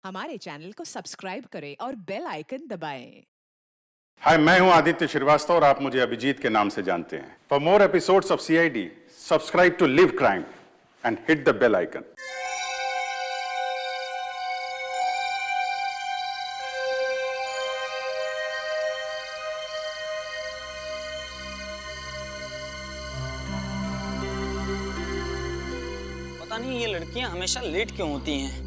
हमारे चैनल को सब्सक्राइब करें और बेल आइकन दबाएं। हाय, मैं हूं आदित्य श्रीवास्तव और आप मुझे अभिजीत के नाम से जानते हैं। For more episodes of CID, subscribe to Liv Crime and hit the bell icon. पता नहीं ये लड़कियां हमेशा लेट क्यों होती हैं।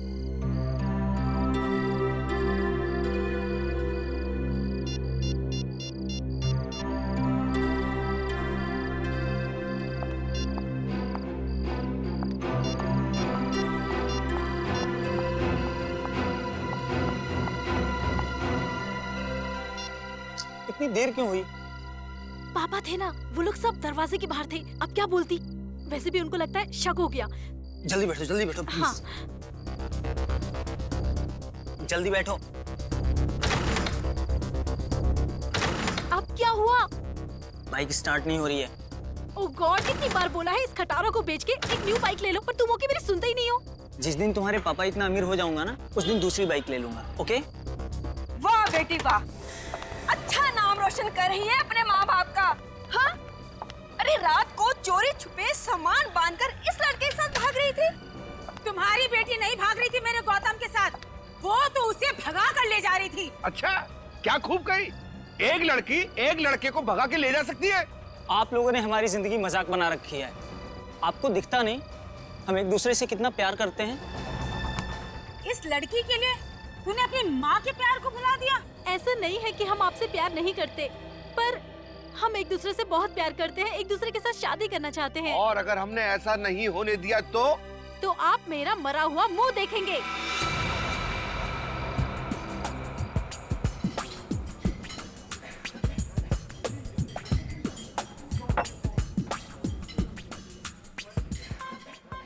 इतनी देर क्यों हुई? पापा थे ना, वो लोग सब दरवाजे के बाहर थे। अब क्या बोलती? वैसे भी उनको लगता है शक हो गया। जल्दी बैठो प्लीज। हाँ। जल्दी बैठो। अब क्या हुआ? बाइक स्टार्ट नहीं हो रही है। ओह गॉड, कितनी बार बोला है इस खटारा को बेच के एक न्यू बाइक ले लो, पर तुम ओके मेरी सुनते ही नहीं हो। जिस दिन तुम्हारे पापा इतना अमीर हो जाऊंगा ना, उस दिन दूसरी बाइक ले लूंगा। ओके? वाह बेटी वाह, अच्छा नाम रोशन कर रही है अपने माँ बाप का। हाँ? अरे रात को चोरी छुपे सामान बांधकर इस लड़के के साथ भाग रही थी। तुम्हारी बेटी नहीं भाग रही थी मेरे गौतम के साथ, वो तो उसे भगा कर ले जा रही थी। अच्छा, क्या खूब कही। एक लड़की एक लड़के को भगा के ले जा सकती है। आप लोगों ने हमारी जिंदगी मजाक बना रखी है। आपको दिखता नहीं हम एक दूसरे से कितना प्यार करते हैं। इस लड़की के लिए तूने अपनी माँ के प्यार को भुला दिया। ऐसा नहीं है कि हम आपसे प्यार नहीं करते, पर हम एक दूसरे से बहुत प्यार करते हैं, एक दूसरे के साथ शादी करना चाहते हैं। और अगर हमने ऐसा नहीं होने दिया तो आप मेरा मरा हुआ मुंह देखेंगे।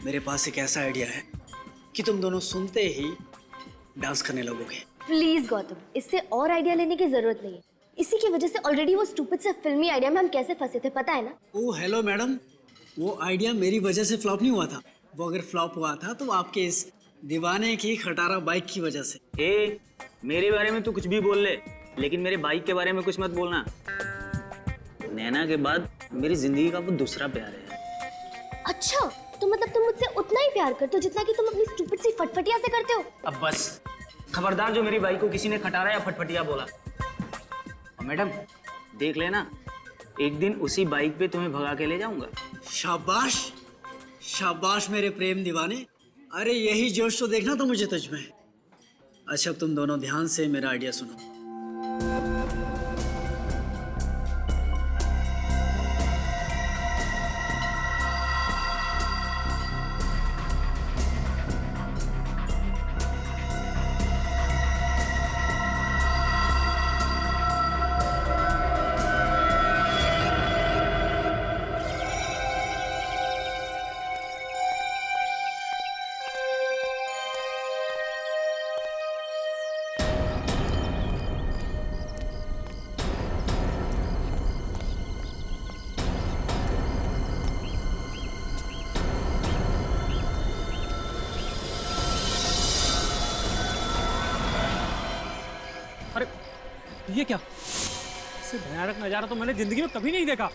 मेरे पास एक ऐसा आइडिया है कि तुम दोनों सुनते ही डांस करने लगोगे। प्लीज गौतम, इससे और आइडिया लेने की जरूरत नहीं है। इसी की वजह से ऑलरेडी वो स्टूपिड से फिल्मी आइडिया में हम कैसे फंसे थे, पता है ना? ओह हेलो मैडम, वो आइडिया मेरी वजह से फ्लॉप नहीं हुआ था। वो अगर फ्लॉप हुआ था तो आपके इस दीवाने की खटारा बाइक की वजह से। ए, मेरे बारे में तू कुछ भी बोल ले, लेकिन मेरे बाइक के बारे में कुछ मत बोलना। नैना के बाद मेरी जिंदगी का वो दूसरा प्यार है। अच्छा, तो मतलब तुम मुझसे उतना ही प्यार करते हो जितना कि तुम अपनी स्टूपिड सी फटफटिया से करते हो? अब बस खबरदार जो मेरी बाइक को किसी ने खटारा या फटफटिया बोला। और मैडम देख लेना, एक दिन उसी बाइक पे तुम्हें भगा के ले जाऊंगा। शाबाश शाबाश मेरे प्रेम दीवाने। अरे यही जोश तो देखना था मुझे तुझ में। अच्छा तुम दोनों ध्यान से मेरा आइडिया सुनो। अरे ये क्या? इससे भयानक नजारा तो मैंने जिंदगी में कभी नहीं देखा।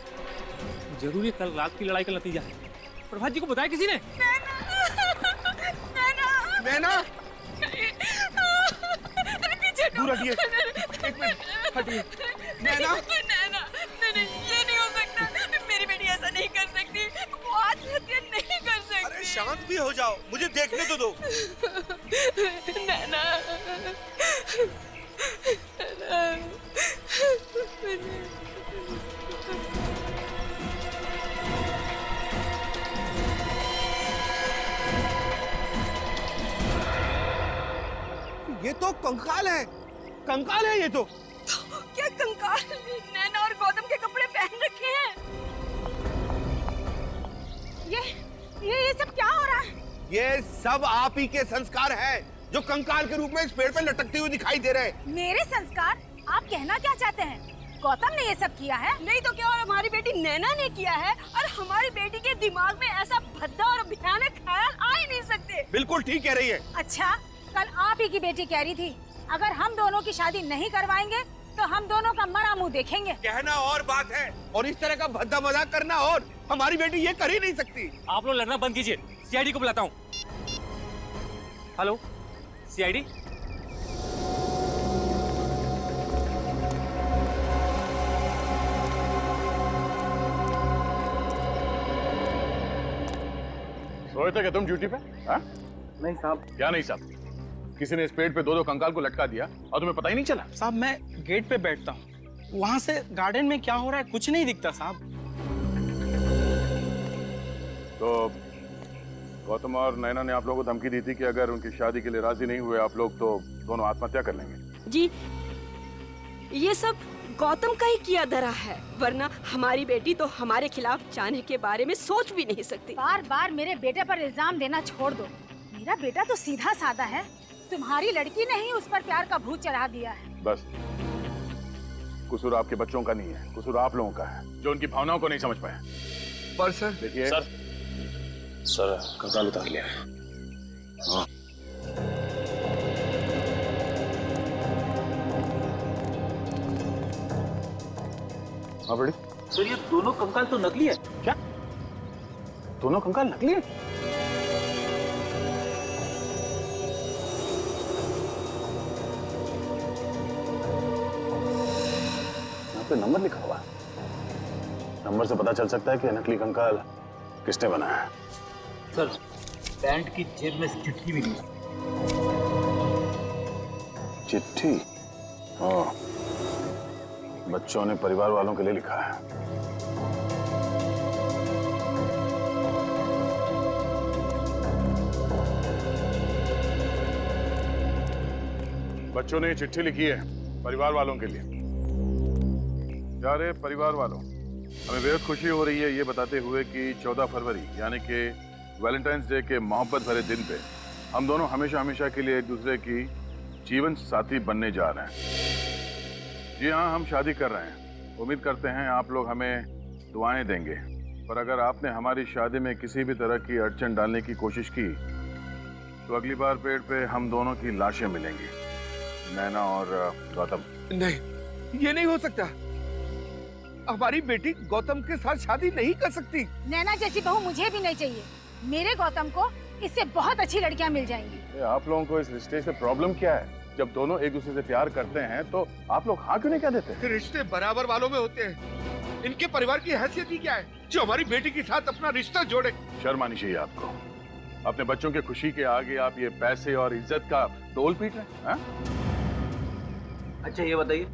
जरूर कल रात की लड़ाई का नतीजा है। प्रभात जी को बताया किसी ने? नैना, पीछे दूर हटिए, एक मिनट हटिए। नैना, ये नहीं हो सकता। मेरी बेटी ऐसा नहीं कर सकती, वो आत्महत्या नहीं कर सकती। अरे शांत भी हो जाओ, मुझे देखने तो दो। नैना, ये तो कंकाल है, कंकाल है ये तो। क्या कंकाल? नैना और गौतम के कपड़े पहन रखे हैं। ये सब क्या हो रहा है? ये सब आप ही के संस्कार हैं, जो कंकाल के रूप में इस पेड़ पे लटकते हुए दिखाई दे रहे हैं। मेरे संस्कार? आप कहना क्या चाहते हैं? गौतम ने ये सब किया है? नहीं तो क्या और हमारी बेटी नैना ने किया है? और हमारी बेटी के दिमाग में ऐसा भद्दा और भयानक ख्याल आ ही नहीं सकते। बिल्कुल ठीक कह रही है। अच्छा, कल आप ही की बेटी कह रही थी अगर हम दोनों की शादी नहीं करवाएंगे तो हम दोनों का मरा मुंह देखेंगे। कहना और बात है और इस तरह का भद्दा मजाक करना और। हमारी बेटी ये कर ही नहीं सकती। आप लोग लड़ना बंद कीजिए, सीआईडी को बुलाता हूँ। Hello CID. सोए थे क्या तुम ड्यूटी पे? हाँ? नहीं साहब। क्या नहीं साहब? किसी ने इस पेड़ पे दो कंकाल को लटका दिया और तुम्हें पता ही नहीं चला? साहब मैं गेट पे बैठता हूँ, वहां से गार्डन में क्या हो रहा है कुछ नहीं दिखता साहब। तो गौतम और नैना ने आप लोगों को धमकी दी थी कि अगर उनकी शादी के लिए राजी नहीं हुए आप लोग तो दोनों आत्महत्या कर लेंगे। जी ये सब गौतम का ही किया धरा है, वरना हमारी बेटी तो हमारे खिलाफ जाने के बारे में सोच भी नहीं सकती। बार बार मेरे बेटे पर इल्जाम देना छोड़ दो। मेरा बेटा तो सीधा साधा है, तुम्हारी लड़की ने ही उस पर प्यार का भूत चढ़ा दिया है। बस कसूर आपके बच्चों का नहीं है, कसूर आप लोगों का है जो उनकी भावनाओं को नहीं समझ पाए। पर सर देखिए सर कंकाल उतार लिया। हाँ। हाँ बड़ी सर ये दोनों कंकाल तो नकली है। क्या? दोनों कंकाल नकली है? यहाँ पे नंबर लिखा हुआ है। नंबर से पता चल सकता है कि नकली कंकाल किसने बनाया है। सर पैंट की जेब में चिट्ठी मिली। चिट्ठी? हाँ, बच्चों ने परिवार वालों के लिए लिखा है। बच्चों ने चिट्ठी लिखी है परिवार वालों के लिए। प्यारे परिवार वालों, हमें बेहद खुशी हो रही है ये बताते हुए कि 14 फरवरी यानी कि वैलेंटाइंस डे के मोहब्बत भरे दिन पे हम दोनों हमेशा हमेशा के लिए एक दूसरे की जीवन साथी बनने जा रहे हैं। जी हाँ, हम शादी कर रहे हैं। उम्मीद करते हैं आप लोग हमें दुआएं देंगे, पर अगर आपने हमारी शादी में किसी भी तरह की अड़चन डालने की कोशिश की तो अगली बार पेड़ पे हम दोनों की लाशें मिलेंगी, नैना और गौतम। नहीं, ये नहीं हो सकता। हमारी बेटी गौतम के साथ शादी नहीं कर सकती। नैना जैसी बहू मुझे भी नहीं चाहिए। मेरे गौतम को इससे बहुत अच्छी लड़कियां मिल जाएंगी। आप लोगों को इस रिश्ते से प्रॉब्लम क्या है? जब दोनों एक दूसरे से प्यार करते हैं तो आप लोग हाँ क्यों नहीं कह देते? रिश्ते बराबर वालों में होते हैं। इनके परिवार की हैसियत ही क्या है जो हमारी बेटी के साथ अपना रिश्ता जोड़े? शर्म आनी चाहिए आपको। अपने बच्चों के खुशी के आगे आप ये पैसे और इज्जत का तोल पीट रहे हैं। अच्छा ये बताइए,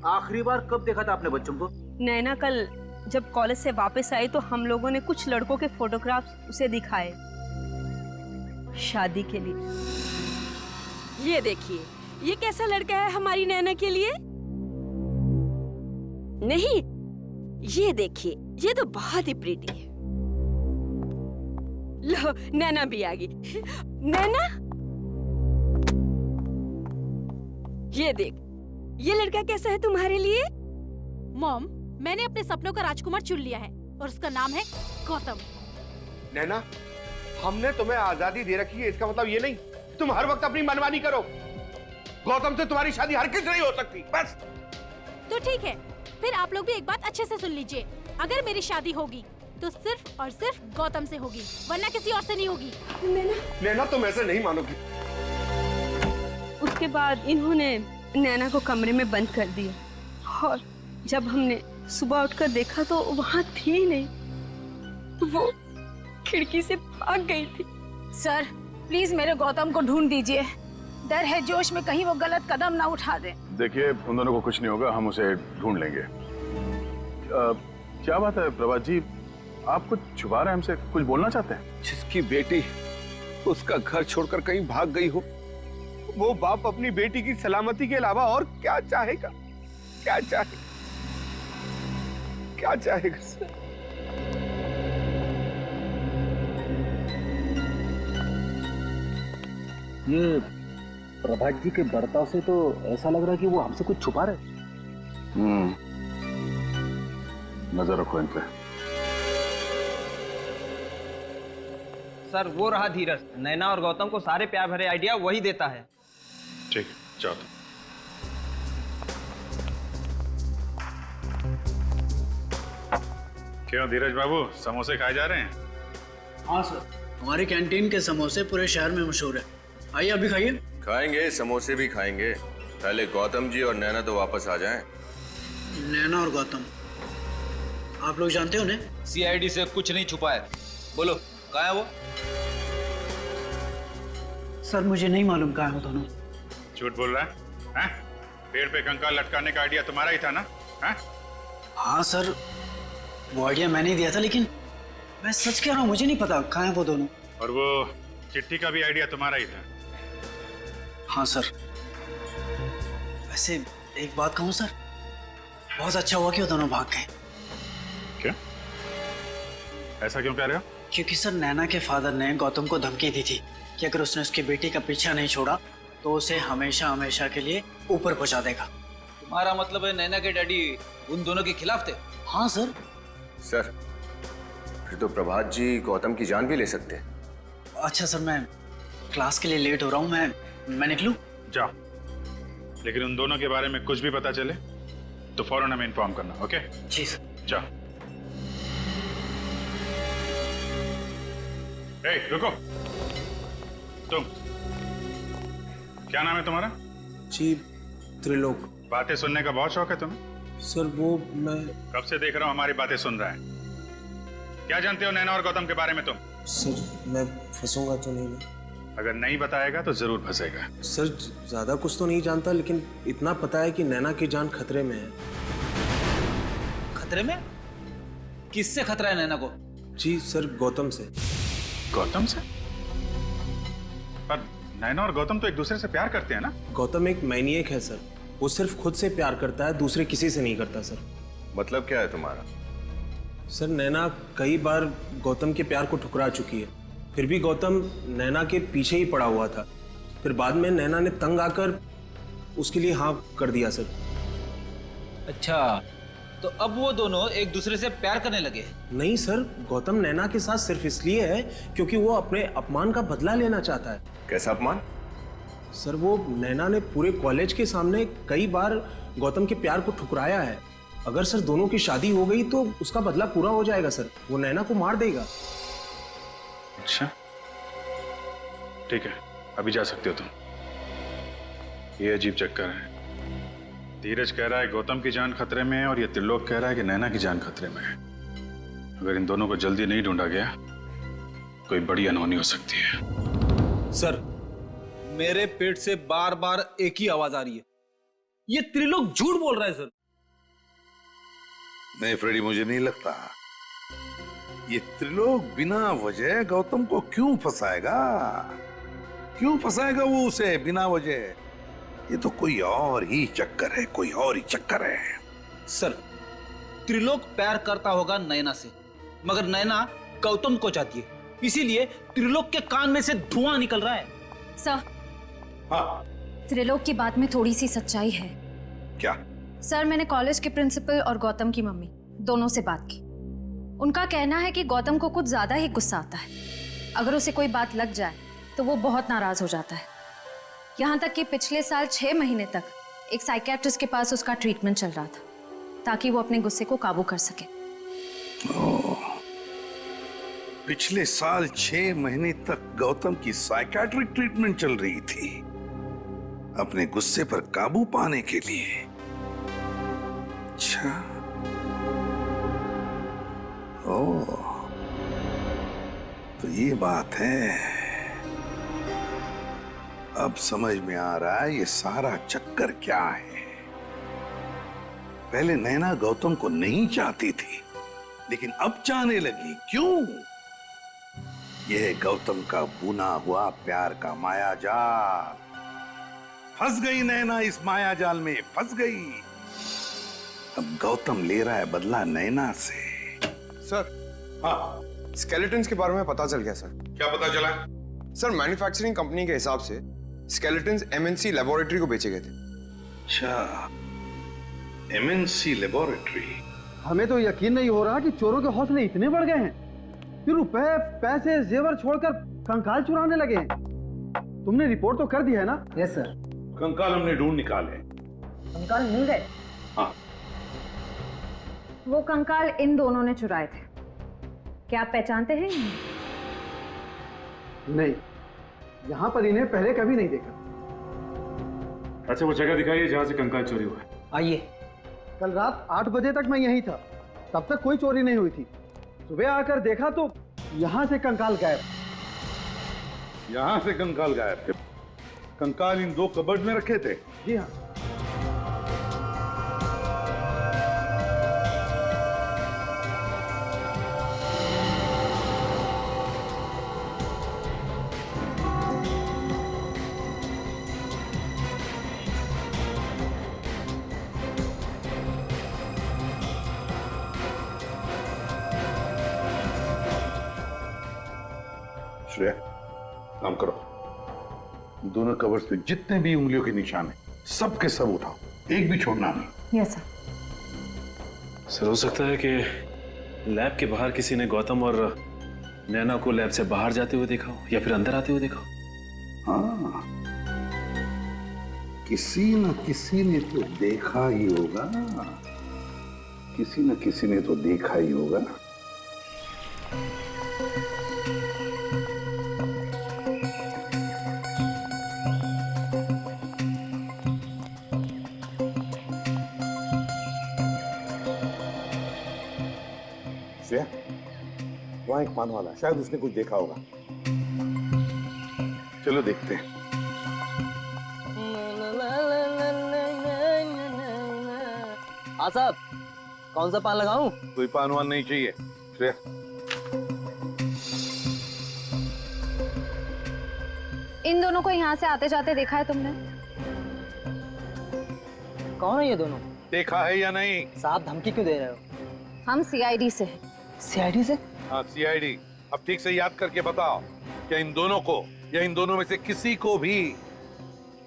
आखिरी बार कब देखा था आपने बच्चों को? नैना कल जब कॉलेज से वापस आई तो हम लोगों ने कुछ लड़कों के फोटोग्राफ्स उसे दिखाए शादी के लिए। ये देखिए, ये कैसा लड़का है हमारी नैना के लिए? नहीं, ये देखिए, ये तो बहुत ही प्रीटी है। लो, नैना भी आ गई। नैना, ये देख, ये लड़का कैसा है तुम्हारे लिए? मॉम, मैंने अपने सपनों का राजकुमार चुन लिया है और उसका नाम है गौतम। नैना, हमने तुम्हें आजादी दे रखी है, इसका मतलब ये नहीं तुम हर वक्त अपनी मनमानी करो। गौतम से तुम्हारी शादी हर किस नहीं हो सकती। बस तो ठीक है, फिर आप लोग भी एक बात अच्छे से सुन लीजिए। अगर मेरी शादी होगी तो सिर्फ और सिर्फ गौतम से होगी, वरना किसी और से नहीं होगी। नैना तुम ऐसे नहीं मानोगी। उसके बाद इन्होंने नैना को कमरे में बंद कर दिया और जब हमने सुबह उठकर देखा तो वहाँ थी ही नहीं, वो खिड़की से भाग गई थी। सर प्लीज मेरे गौतम को ढूंढ दीजिए। डर है जोश में कहीं वो गलत कदम ना उठा दे। देखिए, उन दोनों को कुछ नहीं होगा, हम उसे ढूंढ लेंगे। क्या बात है प्रभात जी, आप कुछ छुपा रहे हैं हमसे, कुछ बोलना चाहते हैं? जिसकी बेटी उसका घर छोड़कर कहीं भाग गई हो, वो बाप अपनी बेटी की सलामती के अलावा और क्या चाहेगा? क्या चाहेगा? क्या चाहेगा? ये प्रभात जी के बर्ताव से तो ऐसा लग रहा है कि वो हमसे कुछ छुपा रहे। नजर रखो इन पे। सर वो रहा धीरज, नैना और गौतम को सारे प्यार भरे आइडिया वही देता है। ठीक है, जाओ तुम। क्यों धीरज बाबू, समोसे खाए जा रहे हैं? हाँ सर, हमारी कैंटीन के समोसे पूरे शहर में मशहूर है। आइए अभी खाइए। खाएंगे, समोसे भी खाएंगे। पहले गौतम जी और नैना तो वापस आ जाएं। नैना और गौतम, आप लोग जानते हो उन्हें? सीआईडी से कुछ नहीं छुपा है। बोलो कहाँ है वो? सर मुझे नहीं मालूम कहाँ है वो दोनों। झूठ बोल रहा है? पेड़ पे कंकाल लटकाने का आइडिया तुम्हारा ही था ना? हाँ सर, वो आइडिया मैंने ही दिया था, लेकिन मैं सच कह रहा हूँ, मुझे नहीं पता कहाँ है वो दोनों। और वो चिट्ठी का भी आइडिया तुम्हारा ही था? हाँ सर। वैसे एक बात कहूँ सर, बहुत अच्छा हुआ कि वो दोनों भाग गए। क्या? ऐसा क्यों कह रहे हो? क्योंकि सर नैना के फादर ने गौतम को धमकी दी थी कि अगर उसने उसकी बेटी का पीछा नहीं छोड़ा तो उसे हमेशा हमेशा के लिए ऊपर पहुंचा देगा। तुम्हारा मतलब है नैना के डैडी उन दोनों के खिलाफ थे? हाँ सर। सर फिर तो प्रभात जी गौतम की जान भी ले सकते हैं। अच्छा सर, मैं क्लास के लिए लेट हो रहा हूँ, मैं निकलूं? जाओ, लेकिन उन दोनों के बारे में कुछ भी पता चले तो फौरन हमें इन्फॉर्म करना। ओके? जी सर। जाओ। ए, रुको। तुम क्या नाम है तुम्हारा? जी त्रिलोक। बातें सुनने का बहुत शौक है तुम्हें? सर वो मैं कब से देख रहा हूँ हमारी बातें सुन रहा है। क्या जानते हो नैना और गौतम के बारे में तुम? सर मैं फंसूंगा तो नहीं ना? अगर नहीं बताएगा तो जरूर फंसेगा। सर ज्यादा कुछ तो नहीं जानता, लेकिन इतना पता है कि नैना की जान खतरे में है। खतरे में? किससे खतरा है नैना को? जी सर, गौतम से। गौतम से? पर नैना और गौतम तो एक दूसरे से प्यार करते हैं ना? गौतम एक मैनिएक है सर, वो सिर्फ खुद से प्यार करता है, दूसरे किसी से नहीं करता सर। मतलब क्या है तुम्हारा? सर नैना कई बार गौतम के प्यार को ठुकरा चुकी है, फिर भी गौतम नैना के पीछे ही पड़ा हुआ था। फिर बाद में नैना ने तंग आकर उसके लिए हाँ कर दिया सर। अच्छा, तो अब वो दोनों एक दूसरे से प्यार करने लगे? नहीं सर, गौतम नैना के साथ सिर्फ इसलिए है क्योंकि वो अपने अपमान का बदला लेना चाहता है। कैसा अपमान? सर वो नैना ने पूरे कॉलेज के सामने कई बार गौतम के प्यार को ठुकराया है। अगर सर दोनों की शादी हो गई तो उसका बदला पूरा हो जाएगा सर, वो नैना को मार देगा। अच्छा ठीक है, अभी जा सकते हो तुम। ये अजीब चक्कर है। धीरज कह रहा है गौतम की जान खतरे में है और ये त्रिलोक कह रहा है कि नैना की जान खतरे में है। अगर इन दोनों को जल्दी नहीं ढूंढा गया कोई बड़ी अनहोनी हो सकती है। सर मेरे पेट से बार बार एक ही आवाज आ रही है, ये त्रिलोक झूठ बोल रहा है सर। नहीं फ्रेडी, मुझे नहीं लगता। ये त्रिलोक बिना वजह गौतम को क्यों फंसाएगा? क्यों फंसाएगा वो उसे बिना वजह? ये तो कोई और ही चक्कर है, कोई और ही चक्कर है। सर त्रिलोक प्यार करता होगा नैना से, मगर नैना गौतम को चाहती है, इसीलिए त्रिलोक के कान में से धुआं निकल रहा है। सर हाँ, त्रिलोक की बात में थोड़ी सी सच्चाई है। क्या? सर मैंने कॉलेज के प्रिंसिपल और गौतम की मम्मी दोनों से बात की। उनका कहना है कि गौतम को कुछ ज्यादा ही गुस्सा आता है। अगर उसे कोई बात लग जाए तो वो बहुत नाराज हो जाता है। यहाँ तक कि पिछले साल 6 महीने तक एक साइकियाट्रिस्ट के पास उसका ट्रीटमेंट चल रहा था ताकि वो अपने गुस्से को काबू कर सके। पिछले साल 6 महीने तक गौतम की साइकियाट्रिक ट्रीटमेंट चल रही थी अपने गुस्से पर काबू पाने के लिए। अच्छा, ओह, तो ये बात है। अब समझ में आ रहा है ये सारा चक्कर क्या है। पहले नैना गौतम को नहीं चाहती थी, लेकिन अब चाहने लगी। क्यों? यह गौतम का बुना हुआ प्यार का माया जाल। फंस गई नैना, इस माया जाल में फंस गई। अब गौतम ले रहा है बदला नैना से। सर, हाँ, स्केलेटन्स के बारे में पता चल गया सर। क्या पता चला? सर मैन्युफैक्चरिंग कंपनी के हिसाब से स्केलेटन्स एमएनसी लेबोरेटरी को बेचे गए थे। अच्छा, एमएनसी लेबोरेटरी। हमें तो यकीन नहीं हो रहा कि चोरों के हौसले इतने बढ़ गए हैं। कि रुपए पैसे जेवर छोड़कर कंकाल चुराने लगे हैं। तुमने रिपोर्ट तो कर दी है ना? Yes sir. कंकाल हमने ढूंढ निकाले। कंकाल मिल गए? हाँ। वो कंकाल इन दोनों ने चुराए थे। क्या आप पहचानते हैं? नहीं, यहाँ पर इन्हें पहले कभी नहीं देखा। अच्छा वो जगह दिखाइए जहाँ से कंकाल चोरी हुआ है। आइए। कल रात 8 बजे तक मैं यहीं था, तब तक कोई चोरी नहीं हुई थी। सुबह आकर देखा तो यहाँ से कंकाल गायब। यहाँ से कंकाल गायब थे? कंकाल इन 2 कबर्ड में रखे थे? जी हाँ। श्रेया, काम करो। दोनों कवर्स पे जितने भी उंगलियों के निशान हैं, सब के सब उठाओ, एक भी छोड़ना नहीं। Yes sir. सर हो सकता है कि लैब के बाहर किसी ने गौतम और नैना को लैब से बाहर जाते हुए देखा हो या फिर अंदर आते हुए देखा हो। हाँ, किसी न किसी ने तो देखा ही होगा। किसी न किसी ने तो देखा ही होगा। वहां एक पान वाला, शायद उसने कुछ देखा होगा। चलो देखते हैं। हाँ साहब, कौन सा पान लगाऊं? कोई पान वान नहीं चाहिए। श्रेया, इन दोनों को यहाँ से आते जाते देखा है तुमने? कौन है ये दोनों? देखा है या नहीं? साहब धमकी क्यों दे रहे हो? हम सीआईडी से हैं। सीआईडी से? हाँ सीआईडी। अब ठीक से याद करके बताओ, क्या इन दोनों को या इन दोनों में से किसी को भी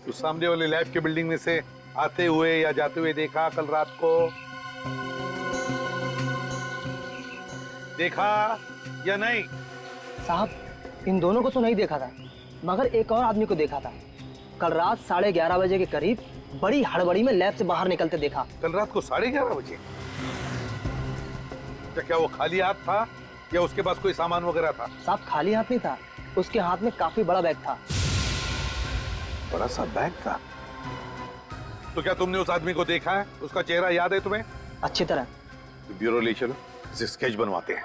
उस सामने वाले लैब के बिल्डिंग में से आते हुए या जाते हुए देखा कल रात को? देखा या नहीं? साहब इन दोनों को तो नहीं देखा था, मगर एक और आदमी को देखा था। कल रात 11:30 बजे के करीब बड़ी हड़बड़ी में लैब से बाहर निकलते देखा। कल रात को 11:30 बजे? क्या वो खाली हाथ था या उसके पास कोई सामान वगैरह था? साहब खाली हाथ नहीं था, उसके हाथ में काफी बड़ा बैग था। बड़ा सा बैग था? तो क्या तुमने उस आदमी को देखा है? उसका चेहरा याद है तुम्हें? अच्छी तरह। तो ब्यूरो ले चलो, इसे स्केच बनवाते हैं।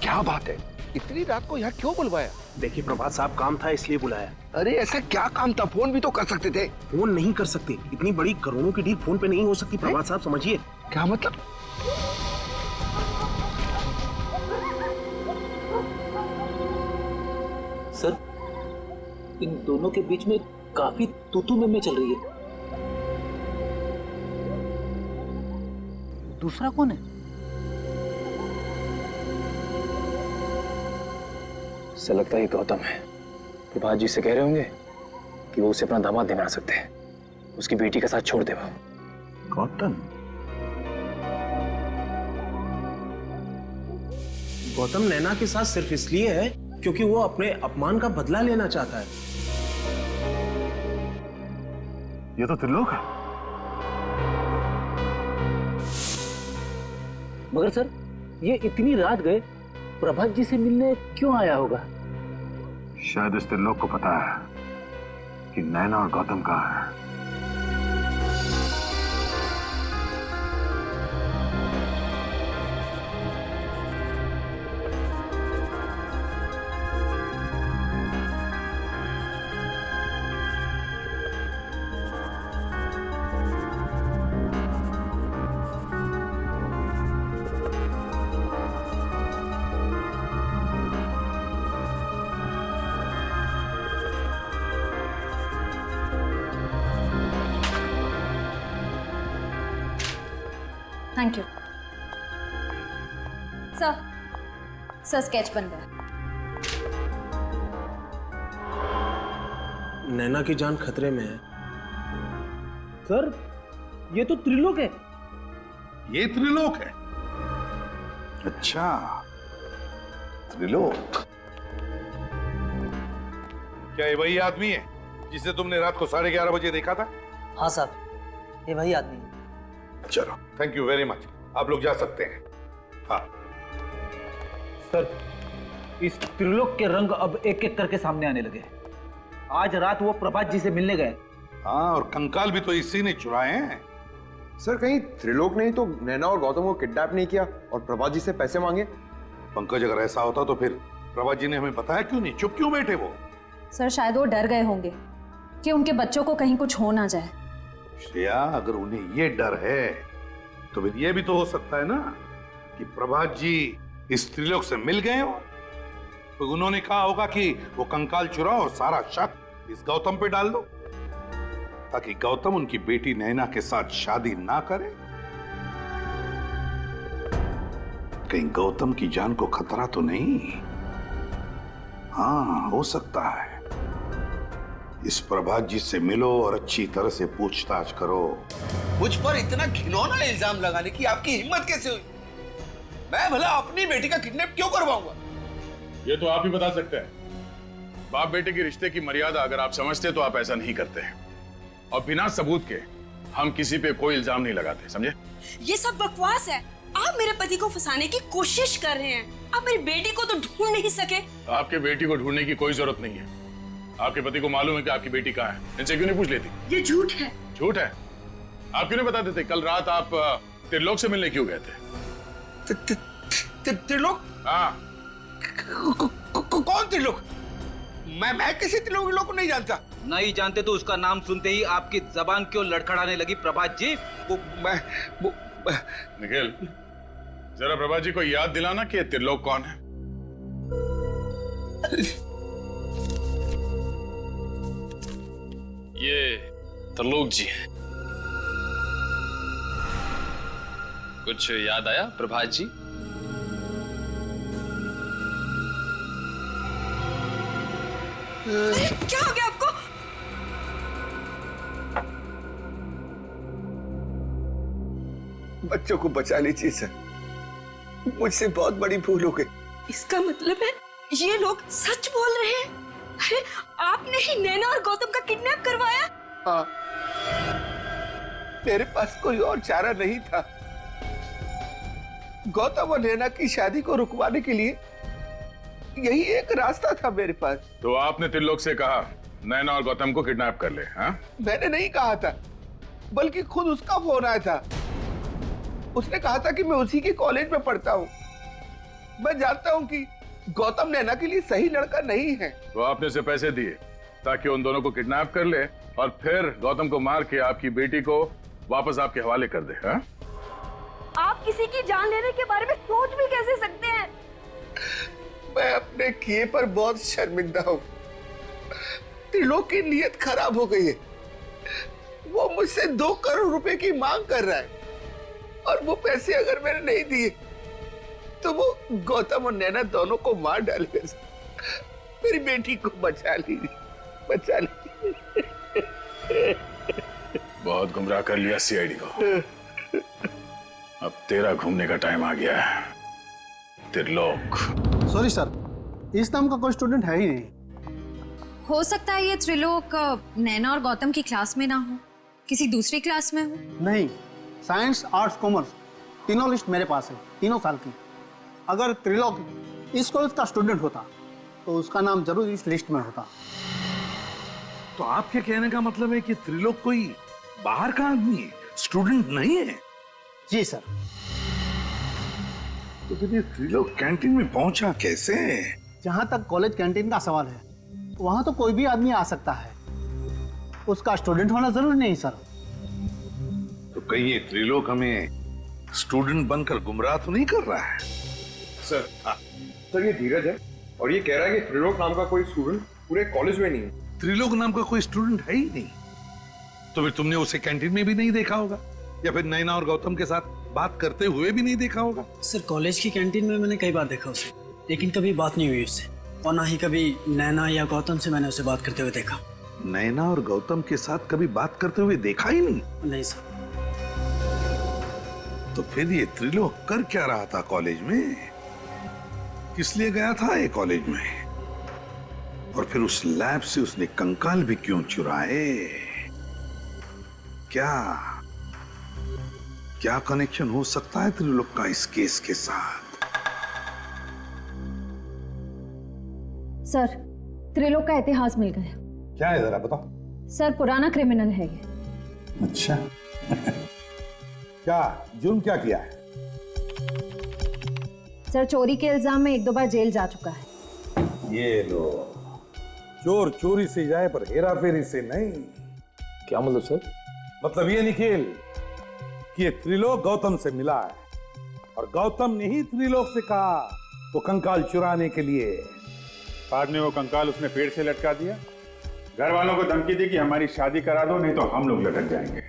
क्या बात है, इतनी रात को यहाँ क्यों बुलवाया? देखिए प्रभात साहब, काम था इसलिए बुलाया। अरे ऐसा क्या काम था? फोन भी तो कर सकते थे। फोन नहीं कर सकते, इतनी बड़ी करोड़ों की डील फोन पे नहीं हो सकती प्रभात साहब, समझिए। क्या मतलब? सर इन दोनों के बीच में काफी तू-तू में चल रही है। दूसरा कौन है? ऐसा लगता है गौतम है। प्रभात जी से कह रहे होंगे कि वो उसे अपना दामाद नहीं बना सकते, उसकी बेटी के साथ छोड़ दे। वो गौतम? गौतम नैना के साथ सिर्फ इसलिए है क्योंकि वो अपने अपमान का बदला लेना चाहता है। ये तो त्रिलोक है। मगर सर ये इतनी रात गए प्रभात जी से मिलने क्यों आया होगा? शायद इस त्रिलोक को पता है कि नैना और गौतम कहाँ है। Thank you sir. Sir sketch बन गया। नैना की जान खतरे में है। सर ये तो त्रिलोक है। ये त्रिलोक है? अच्छा, त्रिलोक। क्या ये वही आदमी है जिसे तुमने रात को 11:30 बजे देखा था? हाँ साहब, ये वही आदमी है। चलो, थैंक यू वेरी मच। आप लोग जा सकते हैं। हाँ सर, इस त्रिलोक के रंग अब एक एक करके सामने आने लगे। आज रात वो प्रभात जी से मिलने गए। हाँ, और कंकाल भी तो इसी ने चुराए हैं। सर कहीं त्रिलोक ने ही तो नैना और गौतम को किडनैप नहीं किया और प्रभात जी से पैसे मांगे? पंकज, अगर ऐसा होता तो फिर प्रभात जी ने हमें बताया क्यों नहीं? चुप क्यों बैठे वो? सर शायद वो डर गए होंगे कि उनके बच्चों को कहीं कुछ हो ना जाए। श्रेया, अगर उन्हें ये डर है तो फिर ये भी तो हो सकता है ना कि प्रभात जी इस त्रिलोक से मिल गए हो, तो उन्होंने कहा होगा कि वो कंकाल चुराओ और सारा शक इस गौतम पे डाल दो, ताकि गौतम उनकी बेटी नैना के साथ शादी ना करे। कहीं गौतम की जान को खतरा तो नहीं? हाँ, हो सकता है। इस प्रभात जी से मिलो और अच्छी तरह से पूछताछ करो। मुझ पर इतना घिनौना इल्जाम लगाने की आपकी हिम्मत कैसे हुई? मैं भला अपनी बेटी का किडनैप क्यों करवाऊंगा? ये तो आप ही बता सकते हैं। बाप बेटे के रिश्ते की मर्यादा अगर आप समझते तो आप ऐसा नहीं करते हैं। और बिना सबूत के हम किसी पे कोई इल्जाम नहीं लगाते, समझे? ये सब बकवास है। आप मेरे पति को फंसाने की कोशिश कर रहे हैं। आप मेरी बेटी को तो ढूंढ नहीं सके। आपके बेटी को ढूंढने की कोई जरूरत नहीं है। आपके पति को मालूम है कि आपकी बेटी कहाँ है। इनसे क्यों नहीं पूछ लेती? ये झूठ है। झूठ है? आप क्यों नहीं बता देते? कल रात आप त्रिलोक से मिलने क्यों गए थे? त्रिलोक? हाँ। कौन त्रिलोक? मैं किसी त्रिलोक को नहीं जानता। नहीं जानते तो उसका नाम सुनते ही आपकी जबान क्यों लड़खड़ाने लगी प्रभात जी? निखिल, जरा प्रभात जी को याद दिलाना कि त्रिलोक कौन है। ये त्रिलोक जी हैं। कुछ याद आया प्रभात जी? क्या हो गया आपको? बच्चों को बचा लीजिए सर, मुझसे बहुत बड़ी भूल हो गई। इसका मतलब है ये लोग सच बोल रहे हैं? अरे आपने ही नैना और गौतम का किडनैप करवाया? हाँ, मेरे पास कोई और चारा नहीं था। गौतम और नैना की शादी को रुकवाने के लिए यही एक रास्ता था मेरे पास। तो आपने त्रिलोक से कहा नैना और गौतम को किडनैप कर ले? हाँ? मैंने नहीं कहा था, बल्कि खुद उसका फोन आया था। उसने कहा था कि मैं उसी के कॉलेज में पढ़ता हूँ। मैं जानता हूँ कि गौतम नैना के लिए सही लड़का नहीं है। तो आपने उसे पैसे दिए ताकि उन दोनों को किडनैप कर ले और फिर गौतम को मार के आपकी बेटी को वापस आपके हवाले कर दे। हाँ? आप किसी की जान लेने के बारे में सोच भी कैसे सकते हैं? मैं अपने किए पर बहुत शर्मिंदा हूँ। त्रिलोक की नीयत खराब हो गई है। वो मुझसे 2 करोड़ रुपए की मांग कर रहा है और वो पैसे अगर मैंने नहीं दिए तो वो गौतम और नैना दोनों को मार डालेगा। मेरी बेटी को बचा लीजिए, बचा लीजिए। बहुत गुमराह कर लिया सीआईडी को। अब तेरा घूमने का टाइम आ गया है, त्रिलोक। सॉरी सर, इस नाम का कोई स्टूडेंट है ही नहीं। हो सकता है ये त्रिलोक नैना और गौतम की क्लास में ना हो, किसी दूसरी क्लास में हो। नहीं, साइंस आर्ट्स कॉमर्स तीनों लिस्ट मेरे पास है, तीनों साल की। अगर त्रिलोक इस कॉलेज का स्टूडेंट होता तो उसका नाम जरूर इस लिस्ट में होता। तो आपके कहने का मतलब है कि त्रिलोक कोई बाहर का आदमी है, स्टूडेंट नहीं है? जी सर। तो फिर ये त्रिलोक कैंटीन में पहुंचा कैसे? जहां तक कॉलेज कैंटीन का सवाल है, वहां तो कोई भी आदमी आ सकता है, उसका स्टूडेंट होना जरूरी नहीं सर। तो कहीं ये त्रिलोक हमें स्टूडेंट बनकर गुमराह तो नहीं कर रहा है? सर सर ये धीरज है और ये कह रहा है कि त्रिलोक नाम का कोई स्टूडेंट पूरे कॉलेज में नहीं है। त्रिलोक नाम का कोई स्टूडेंट है ही नहीं। तो फिर तुमने उसे कैंटीन में भी नहीं देखा होगा, या फिर नैना और गौतम के साथ बात करते हुए भी नहीं देखा होगा? सर कॉलेज की कैंटीन में मैंने कई बार देखा उसे, लेकिन कभी बात नहीं हुई उससे, और ना ही कभी नैना या गौतम से मैंने उसे बात करते हुए देखा। नैना और गौतम के साथ कभी बात करते हुए देखा ही नहीं? नहीं सर। तो फिर ये त्रिलोक कर क्या रहा था कॉलेज में? किस लिए गया था ये कॉलेज में? और फिर उस लैब से उसने कंकाल भी क्यों चुराए? क्या कनेक्शन हो सकता है त्रिलोक का इस केस के साथ? सर त्रिलोक का इतिहास मिल गया। क्या है जरा बताओ। सर पुराना क्रिमिनल है ये। अच्छा क्या जुर्म क्या किया है? सर चोरी के इल्जाम में 1-2 बार जेल जा चुका है। ये लो, चोर चोरी से जाए पर हेरा फेरी से नहीं। क्या मतलब सर? मतलब ये निखिल कि ये त्रिलोक गौतम से मिला है, और गौतम ने ही त्रिलोक से कहा वो कंकाल चुराने के लिए। बाद में वो कंकाल उसने पेड़ से लटका दिया, घर वालों को धमकी दी कि हमारी शादी करा दो नहीं तो हम लोग लटक जाएंगे।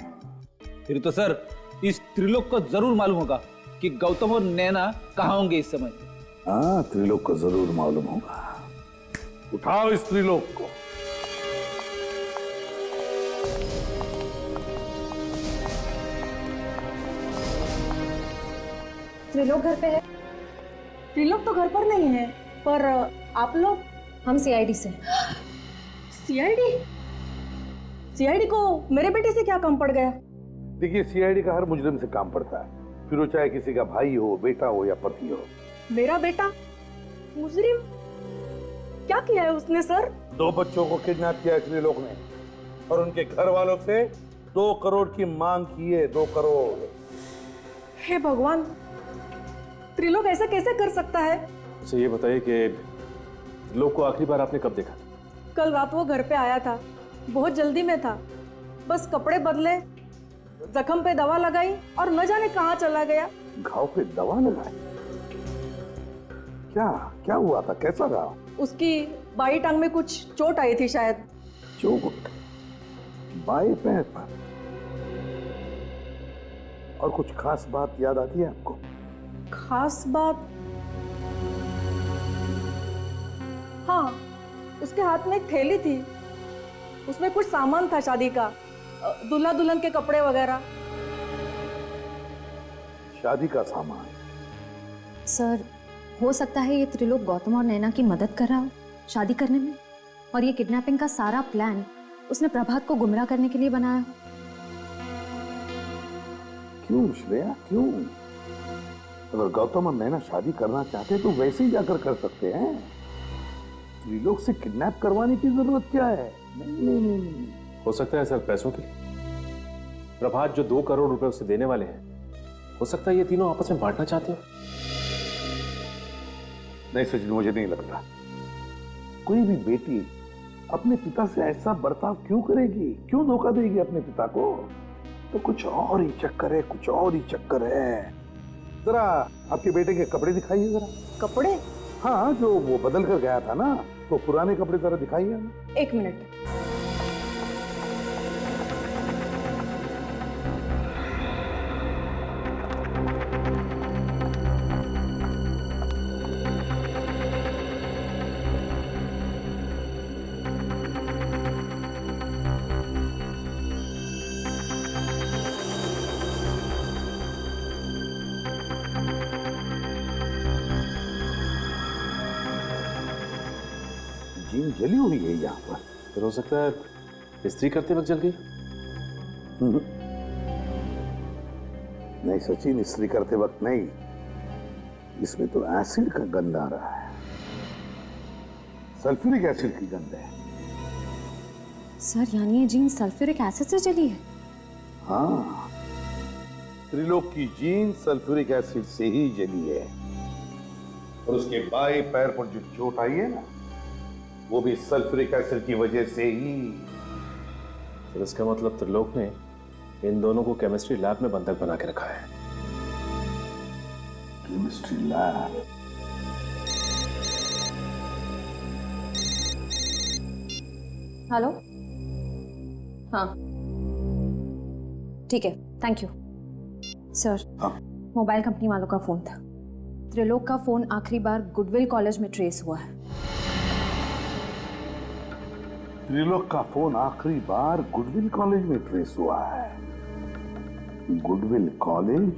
फिर तो सर इस त्रिलोक को जरूर मालूम होगा कि गौतम और नैना कहाँ होंगे इस समय। हाँ, त्रिलोक को जरूर मालूम होगा। उठाओ इस त्रिलोक को। त्रिलोक घर पे है? त्रिलोक तो घर पर नहीं है, पर आप लोग? हम सीआईडी से। सीआईडी? सीआईडी को मेरे बेटे से क्या काम पड़ गया? देखिए, सीआईडी का हर मुजरिम से काम पड़ता है, फिर वो चाहे किसी का भाई हो, बेटा हो या पति हो। मेरा बेटा मुजरिम? क्या किया है उसने सर? 2 बच्चों को किडनैप किया त्रिलोक ने, और उनके घर वालों से 2 करोड़ की मांग की है। 2 करोड़। हे भगवान, त्रिलोक ऐसा कैसे कर सकता है? अच्छा ये बताइए कि त्रिलोक को आखिरी बार आपने कब देखा? कल रात वो घर पे आया था, बहुत जल्दी में था, बस कपड़े बदले, जख्म पे दवा लगाई और न जाने कहाँ चला गया। घाव पे दवा लगाई? क्या हुआ था? कैसा रहा? उसकी बाई टांग में कुछ चोट आई थी शायद। चोट? बाएं पैर पर? और कुछ खास बात याद आती है आपको? खास बात? हाँ, उसके हाथ में एक थैली थी, उसमें कुछ सामान था शादी का, दूल्हा दुल्हन के कपड़े वगैरह। शादी का सामान? सर हो सकता है ये त्रिलोक गौतम और नैना की मदद कर रहा हो शादी करने में, और ये किडनैपिंग का सारा प्लान उसने प्रभात को गुमराह करने के लिए बनाया हो। क्यों श्रेया, क्यों? अगर गौतम और नैना शादी करना चाहते तो वैसे ही जाकर कर सकते हैं। त्रिलोक से किडनैप करवाने की जरूरत क्या है? नहीं। हो सकता है सर पैसों के लिए। प्रभात जो 2 करोड़ रुपए उसे देने वाले हैं, हो सकता है ये तीनों आपस में बांटना चाहते हो। नहीं सचिन, मुझे नहीं लगता कोई भी बेटी अपने पिता से ऐसा बर्ताव क्यों करेगी, क्यों धोखा देगी अपने पिता को। तो कुछ और ही चक्कर है, कुछ और ही चक्कर है। जरा आपके बेटे के कपड़े दिखाइए जरा। कपड़े? हाँ, जो वो बदल कर गया था ना, तो पुराने कपड़े जरा दिखाइए हमें। 1 मिनट। जीन जली हुई है यहाँ पर। फिर हो सकता है इस्त्री करते वक्त जल गई। नहीं सचिन, इस्त्री करते वक्त नहीं, इसमें तो एसिड का गंध आ रहा है, सल्फ्यूरिक एसिड की गंध है। सर यानी ये जीन सल्फ्यूरिक एसिड से जली है? हाँ, त्रिलोक की जीन सल्फ्यूरिक एसिड से ही जली है। और उसके बाएं पैर पर जो चोट आई है ना, वो भी सल्फ्यूरिक एसिड की वजह से ही। तो इसका मतलब त्रिलोक ने इन दोनों को केमिस्ट्री लैब में बंधक बना के रखा है। Chemistry lab? हेलो, हाँ ठीक है, थैंक यू सर। हाँ, मोबाइल कंपनी वालों का फोन था। त्रिलोक का फोन आखिरी बार गुडविल कॉलेज में ट्रेस हुआ है। त्रिलोक का फोन आखिरी बार गुडविल कॉलेज में ट्रेस हुआ है। Goodwill college?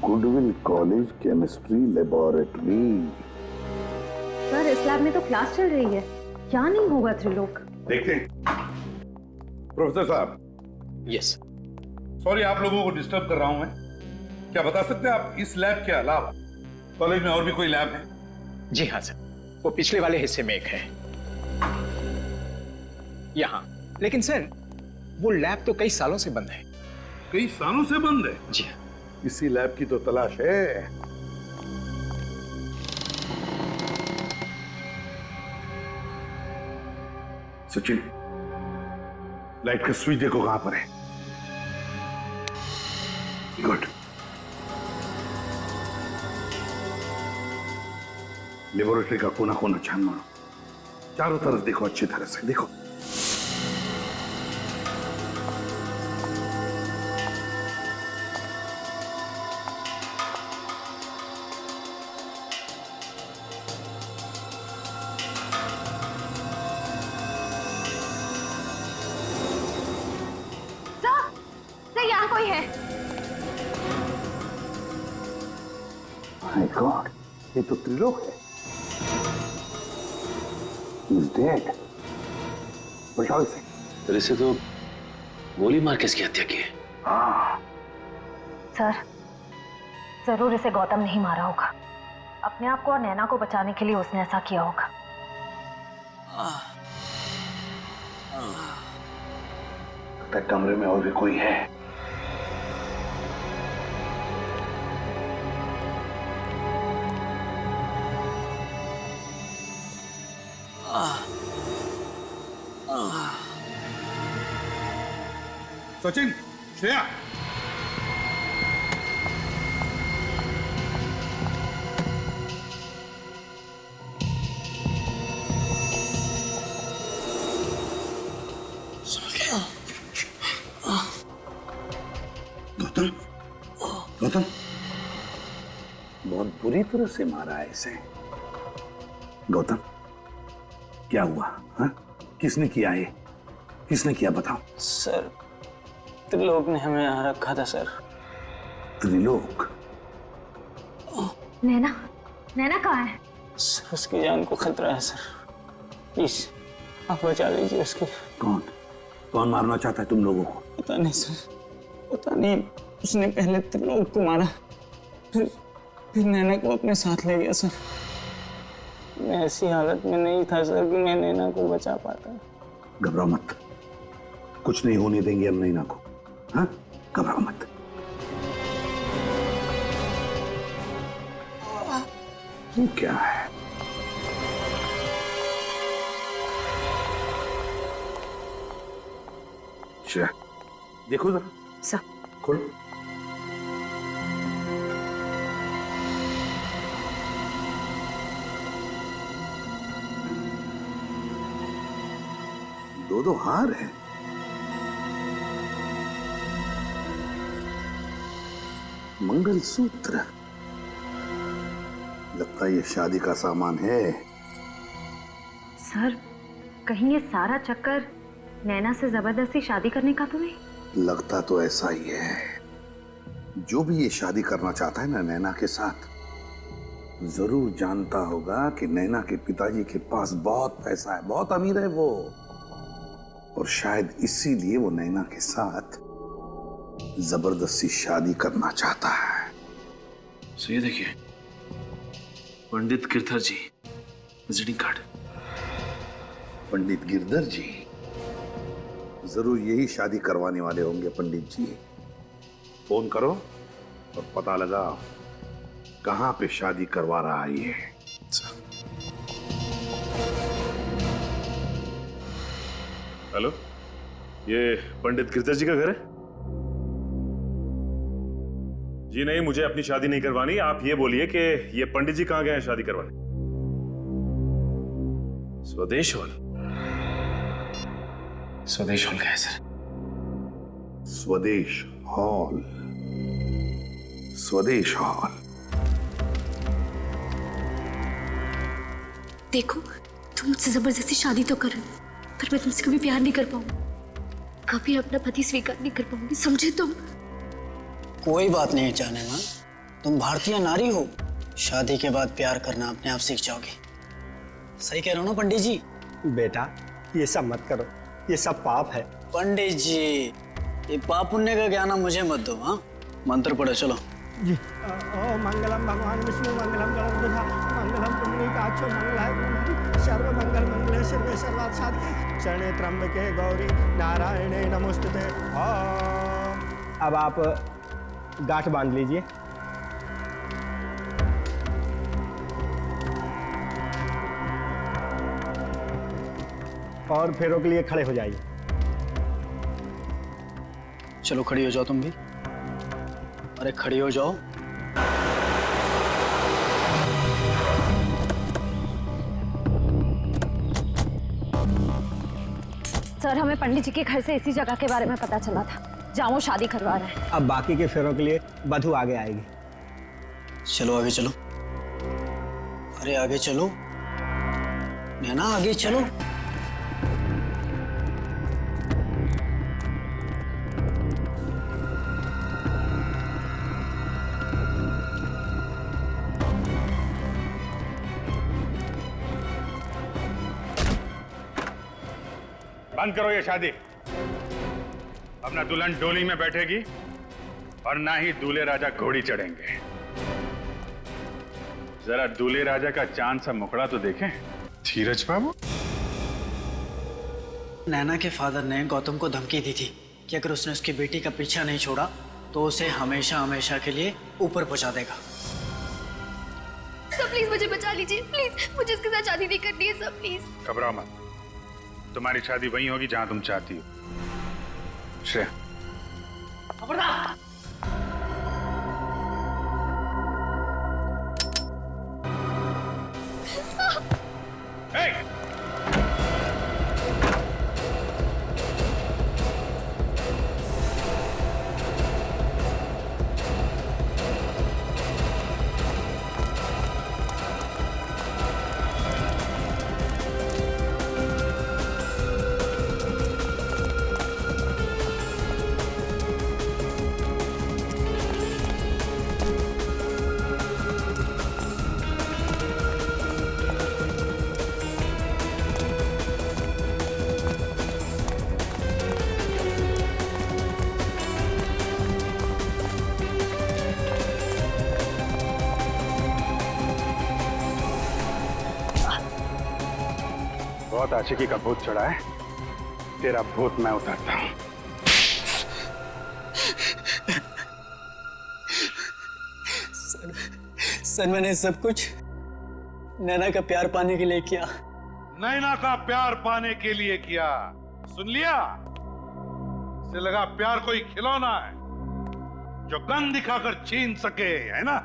Goodwill college chemistry laboratory. Sir इस लैब में तो क्लास चल रही है, क्या नहीं होगा त्रिलोक? देखते हैं। प्रोफेसर साहब। यस। सॉरी आप लोगों को डिस्टर्ब कर रहा हूं मैं। क्या बता सकते हैं आप, इस लैब के अलावा कॉलेज में और भी कोई लैब है? जी हाँ सर, वो पिछले वाले हिस्से में एक है यहाँ। लेकिन सर वो लैब तो कई सालों से बंद है। कई सालों से बंद है? जी हाँ। इसी लैब की तो तलाश है। सचिन, लाइट का स्विच देखो कहां पर है। गुड। लेबोरेटरी का कोना कोना छान मारो, चारों तरफ देखो, अच्छी तरह से देखो। सर यहाँ कोई है। माय गॉड, ये तो त्रिलोक है। He's dead. बचाओ इसे। तो इसे तो गोली मार के इसकी हत्या की है। हाँ। सर जरूर इसे गौतम नहीं मारा होगा। अपने आप को और नैना को बचाने के लिए उसने ऐसा किया होगा। लगता है कमरे में और भी कोई है। सचिन, श्रेया, गौतम, गौतम, बहुत बुरी तरह से मारा है इसे। गौतम, क्या हुआ? हाँ? किसने किया ये? किसने किया बताओ? सर त्रिलोक ने हमें यहाँ रखा था सर। त्रिलोक? नैना, नैना कहाँ है? सर उसकी जान को खतरा है सर, प्लीज आप बचा लीजिए उसकी। कौन? कौन मारना चाहता है तुम लोगों को? पता नहीं सर, पता नहीं। उसने पहले त्रिलोक को मारा, फिर नैना को अपने साथ ले गया सर। मैं ऐसी हालत में नहीं था सर कि मैं नैना को बचा पाता। घबराओ मत, कुछ नहीं होने देंगे हम नैना को। हाँ, घबराओ मत। ये क्या है? श्रेया, देखो जरा। सर खोलो। दो हार है। मंगलसूत्र, लगता है ये शादी का सामान है। सर कहीं ये सारा चक्कर नैना से जबरदस्ती शादी करने का तो नहीं? लगता तो ऐसा ही है। जो भी ये शादी करना चाहता है ना नैना के साथ, जरूर जानता होगा कि नैना के पिताजी के पास बहुत पैसा है, बहुत अमीर है वो, और शायद इसीलिए वो नैना के साथ जबरदस्ती शादी करना चाहता है। तो ये देखिए, पंडित गिरधर जी, विजिटिंग कार्ड। पंडित गिरधर जी जरूर यही शादी करवाने वाले होंगे। पंडित जी, फोन करो और पता लगाओ कहां पे शादी करवा रहा है ये। हेलो, ये पंडित गिरधर जी का घर है? जी नहीं, मुझे अपनी शादी नहीं करवानी। आप ये बोलिए कि ये पंडित जी कहां गए हैं शादी करवाने? स्वदेश हॉल। स्वदेश हॉल का है सर। स्वदेश हॉल, स्वदेश हॉल। देखो, तुम मुझसे जबरदस्ती शादी तो कर, पर मैं तुमसे कभी प्यार नहीं कर पाऊंगी, कभी अपना पति स्वीकार नहीं कर पाऊंगी, समझे तुम? कोई बात नहीं जाने मां, तुम भारतीय नारी हो, शादी के बाद प्यार करना अपने आप सीख जाओगे। सही कह रहे हो ना पंडित जी? बेटा, ये सब मत करो, ये सब पाप है। पंडित जी, ये पाप पुण्य का ज्ञान मुझे मत दो। हाँ, मंत्र पढ़ो, चलो जी। ओ मंगलम भगवान विष्णु, मंगलम गणपति, मंगलम पुंडरीकाक्षो, मंगलाय सर्व मंगल मंगले शिवे सर्वार्थ साधिके, शरणे त्र्यंबके गौरी नारायणे नमोस्तुते। अब आप गांठ बांध लीजिए। और फेरों के लिए खड़े हो जाइए। चलो खड़ी हो जाओ तुम भी। अरे खड़ी हो जाओ। सर, हमें पंडित जी के घर से इसी जगह के बारे में पता चला था जहाँ वो शादी करवा रहे हैं। अब बाकी के फेरों के लिए वधू आगे आएगी। चलो आगे चलो। अरे आगे चलो नैना, आगे चलो। बंद करो ये शादी। अब ना दुल्हन डोली में बैठेगी और ना ही दूल्हे राजा घोड़ी चढ़ेंगे। जरा दूल्हे राजा का चांद सा मुखड़ा तो देखें। धीरज बाबू, नैना के फादर ने गौतम को धमकी दी थी कि अगर उसने उसकी बेटी का पीछा नहीं छोड़ा तो उसे हमेशा हमेशा के लिए ऊपर पहुंचा देगा। सब प्लीज मुझे बचा लीजिए, प्लीज। मुझे इसके साथ शादी नहीं करनी है सब, प्लीज। घबराओ मत, तुम्हारी शादी वहीं होगी जहां तुम चाहती हो। श्रेया, बहुत आशिकी का भूत चढ़ा है, तेरा भूत मैं उतारता हूं। सर, मैंने सब कुछ नैना का प्यार पाने के लिए किया। नैना का प्यार पाने के लिए किया, सुन लिया? इसे लगा प्यार कोई खिलौना है जो गन दिखाकर छीन सके, है ना?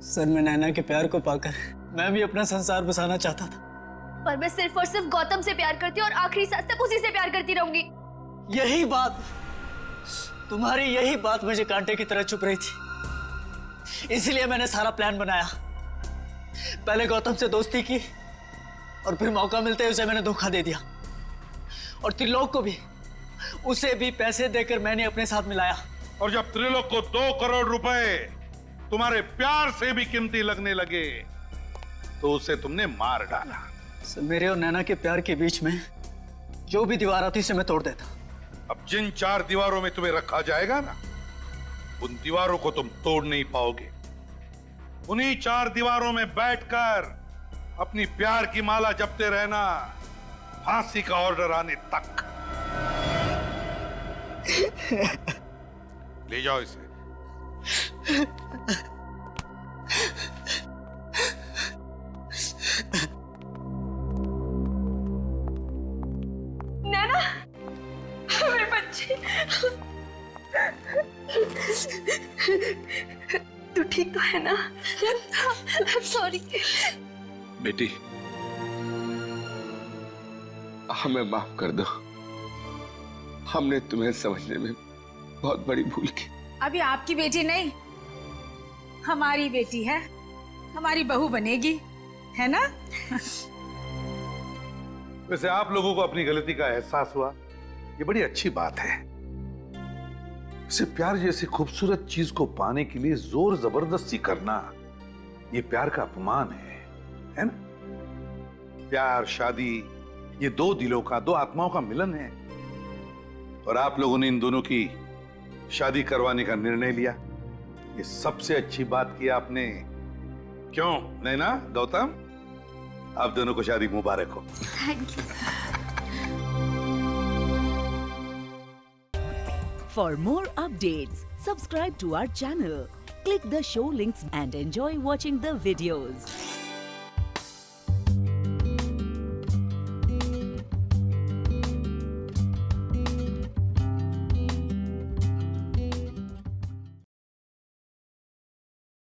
सर, मैं नैना के प्यार को पाकर मैं भी अपना संसार बसाना चाहता था, पर मैं सिर्फ और सिर्फ गौतम से प्यार करती हूँ और आखिरी सांस तक उसी से प्यार करती रहूंगी। यही बात, तुम्हारी यही बात मुझे कांटे की तरह चुभ रही थी। इसलिए मैंने सारा प्लान बनाया। पहले गौतम से दोस्ती की और फिर मौका मिलते ही उसे मैंने धोखा दे दिया, और त्रिलोक को भी, उसे भी पैसे देकर मैंने अपने साथ मिलाया। और जब त्रिलोक को 2 करोड़ रुपए तुम्हारे प्यार से भी कीमती लगने लगे तो उसे तुमने मार डाला। मेरे और नैना के प्यार के बीच में जो भी दीवार आती उसे मैं तोड़ देता। अब जिन 4 दीवारों में तुम्हें रखा जाएगा ना, उन दीवारों को तुम तोड़ नहीं पाओगे। उन्हीं चार दीवारों में बैठकर अपनी प्यार की माला जपते रहना, फांसी का ऑर्डर आने तक। ले जाओ इसे। नैना, मेरे बच्चे, तू ठीक तो है ना? सॉरी बेटी, हमें माफ कर दो। हमने तुम्हें समझने में बहुत बड़ी भूल की। अभी आपकी बेटी नहीं, हमारी बेटी है, हमारी बहू बनेगी, है ना? वैसे आप लोगों को अपनी गलती का एहसास हुआ, ये बड़ी अच्छी बात है। वैसे प्यार जैसी खूबसूरत चीज को पाने के लिए जोर जबरदस्ती करना, ये प्यार का अपमान है ना? प्यार, शादी, ये दो दिलों का, दो आत्माओं का मिलन है। और आप लोगों ने इन दोनों की शादी करवाने का निर्णय लिया, ये सबसे अच्छी बात की आपने। क्यों नैना, गौतम, आप दोनों को शादी मुबारक हो। Thank you. For more updates, subscribe to our channel, click the show links and enjoy watching the videos.